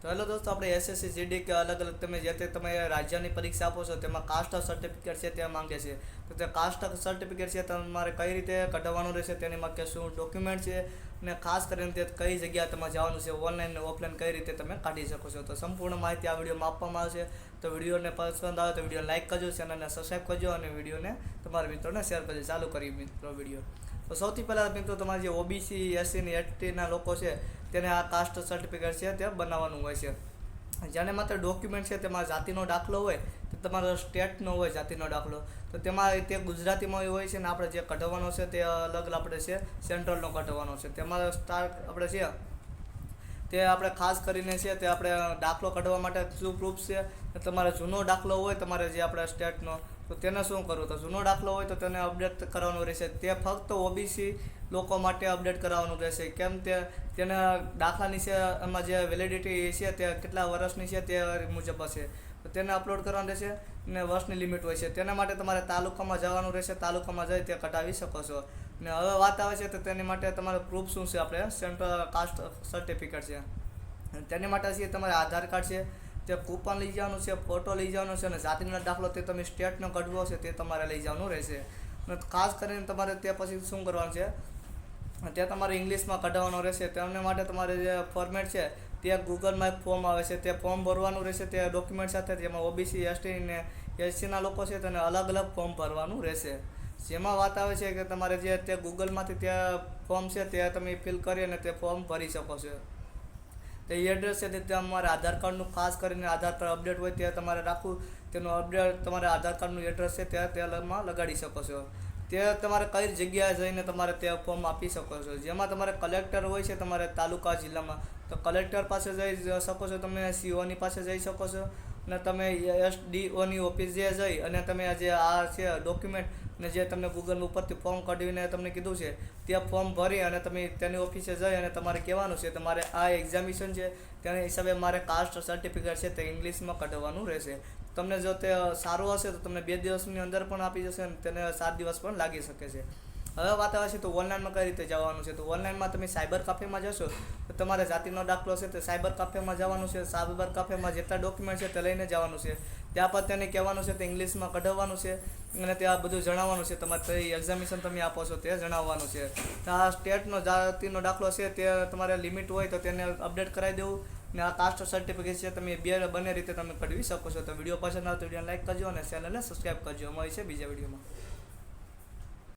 તો હેલો દોસ્તો, આપણે એસએસસી જીડી કે અલગ અલગ તમે જે તે તમે રાજ્યની પરીક્ષા આપો છો તેમાં કાસ્ટ સર્ટિફિકેટ છે તે માંગે છે. તો તે કાસ્ટ સર્ટિફિકેટ છે તમારે કઈ રીતે કઢાવવાનું રહેશે, તેની માટે શું ડોક્યુમેન્ટ છે અને ખાસ કરીને તે કઈ જગ્યાએ તમારે જવાનું છે, ઓનલાઈન ને ઓફલાઈન કઈ રીતે તમે કાઢી શકો છો. તો સંપૂર્ણ માહિતી આ વિડીયોમાં આપવામાં આવશે. તો વિડીયોને પસંદ આવે તો વિડીયો લાઇક કરજો, ચેનલને સબસ્ક્રાઈબ કરજો અને વિડીયોને તમારા મિત્રોને શેર કરજો. ચાલુ કરી મિત્રો વિડીયો. તો સૌથી પહેલાં મિત્રો તમારે જે ઓબીસી એસસી ને એસટીના લોકો છે તેને આ કાસ્ટ સર્ટિફિકેટ છે તે બનાવવાનું હોય છે. જેને માત્ર ડોક્યુમેન્ટ છે તેમાં જાતિનો દાખલો હોય તો તમારો સ્ટેટનો હોય જાતિનો દાખલો, તો તેમાં તે ગુજરાતીમાં હોય છે ને આપણે જે કઢાવવાનો છે તે અલગ આપણે છે સેન્ટ્રલનો કઢાવવાનો છે. તેમાં આપણે છે તે આપણે ખાસ કરીને છે તે આપણે દાખલો કાઢવા માટે શું પ્રૂફ છે, તમારે જૂનો દાખલો હોય તમારે જે આપણે સ્ટેટનો, તો તેને શું કરવું, તો જૂનો દાખલો હોય તો તેને અપડેટ કરવાનું રહેશે. તે ફક્ત ઓબીસી લોકો માટે અપડેટ કરાવવાનું રહેશે. કેમ તેના દાખલાની છે એમાં જે વેલિડિટી છે તે કેટલા વર્ષની છે તે મુજબ હશે, તો તેને અપલોડ કરવાનું રહેશે ને વર્ષની લિમિટ હોય છે. તેના માટે તમારે તાલુકામાં જવાનું રહેશે, તાલુકામાં જઈ તે કઢાવી શકો છો. ને હવે વાત આવે છે તો તેની માટે તમારે પ્રૂફ શું છે, આપણે સેન્ટ્રલ કાસ્ટ સર્ટિફિકેટ છે તેની માટે છે તમારે આધાર કાર્ડ છે તે કૂપન લઈ જવાનું છે, ફોટો લઈ જવાનો છે અને જાતિનો દાખલો તે તમે સ્ટેટનો કઢવો છે તે તમારે લઈ જવાનું રહેશે. અને ખાસ કરીને તમારે તે પછી શું કરવાનું છે, તે તમારે ઇંગ્લિશમાં કઢાવવાનો રહેશે. તેના માટે તમારે જે ફોર્મેટ છે તે ગૂગલમાં એક ફોર્મ આવે છે તે ફોર્મ ભરવાનું રહેશે તે ડોક્યુમેન્ટ સાથે. જેમાં ઓબીસી એસટી ને એસસીના લોકો છે તેને અલગ અલગ ફોર્મ ભરવાનું રહેશે. જેમાં વાત આવે છે કે તમારે જે તે ગૂગલમાંથી તે ફોર્મ છે તે તમે ફિલ કરી અને તે ફોર્મ ભરી શકો છો. તે એડ્રેસ છે તે તમારે આધાર કાર્ડનું ખાસ કરીને આધાર કાર્ડ અપડેટ હોય તે તમારે રાખવું, તેનું અપડેટ તમારે આધાર કાર્ડનું એડ્રેસ છે તે તેમાં લગાડી શકો છો. તે તમારે કઈ જગ્યાએ જઈને તમારે તે ફોર્મ આપી શકો છો. જેમાં તમારે કલેક્ટર હોય છે તમારે તાલુકા જિલ્લામાં, તો કલેક્ટર પાસે જઈ શકો છો, તમે સીઓની પાસે જઈ શકો છો અને તમે એસડીઓની ઓફિસ જે જઈ અને તમે જે આ છે ડોક્યુમેન્ટ ને જે તમને ગૂગલ ઉપરથી ફોર્મ કાઢીને તમને કીધું છે તે ફોર્મ ભરી અને તમે તેની ઓફિસે જઈ અને તમારે કહેવાનું છે તમારે આ એક્ઝામિનેશન છે તેના હિસાબે મારે કાસ્ટ સર્ટિફિકેટ છે તે ઇંગ્લિશમાં કઢાવવાનું રહેશે. તમને જો તે સારું હશે તો તમને 2 દિવસની અંદર પણ આપી જશે અને તેને 7 દિવસ પણ લાગી શકે છે. હવે વાત આવે છે તો ઓનલાઈનમાં કઈ રીતે જવાનું છે, તો ઓનલાઈનમાં તમે સાયબર કાફેમાં જશો તો તમારે જાતિનો દાખલો છે તે સાયબર કાફેમાં જવાનું છે. સાયબર કાફેમાં જેટલા ડોક્યુમેન્ટ છે તે લઈને જવાનું છે. ત્યાં પર તેને કહેવાનું છે તે ઇંગ્લિશમાં કઢાવવાનું છે અને ત્યાં બધું જણાવવાનું છે, તમારે કઈ એક્ઝામિનેશન તમે આપો છો તે જણાવવાનું છે. આ સ્ટેટનો જાતિનો દાખલો છે તે તમારે લિમિટ હોય તો તેને અપડેટ કરાવી દેવું ને આ કાસ્ટ સર્ટિફિકેટ છે તમે બંને રીતે તમે કઢવી શકો છો. તો વિડીયો પસંદ આવે તો વિડીયો લાઈક કરજો અને ચેનલને સબસ્ક્રાઈબ કરજો. મળે છે બીજા વિડીયોમાં.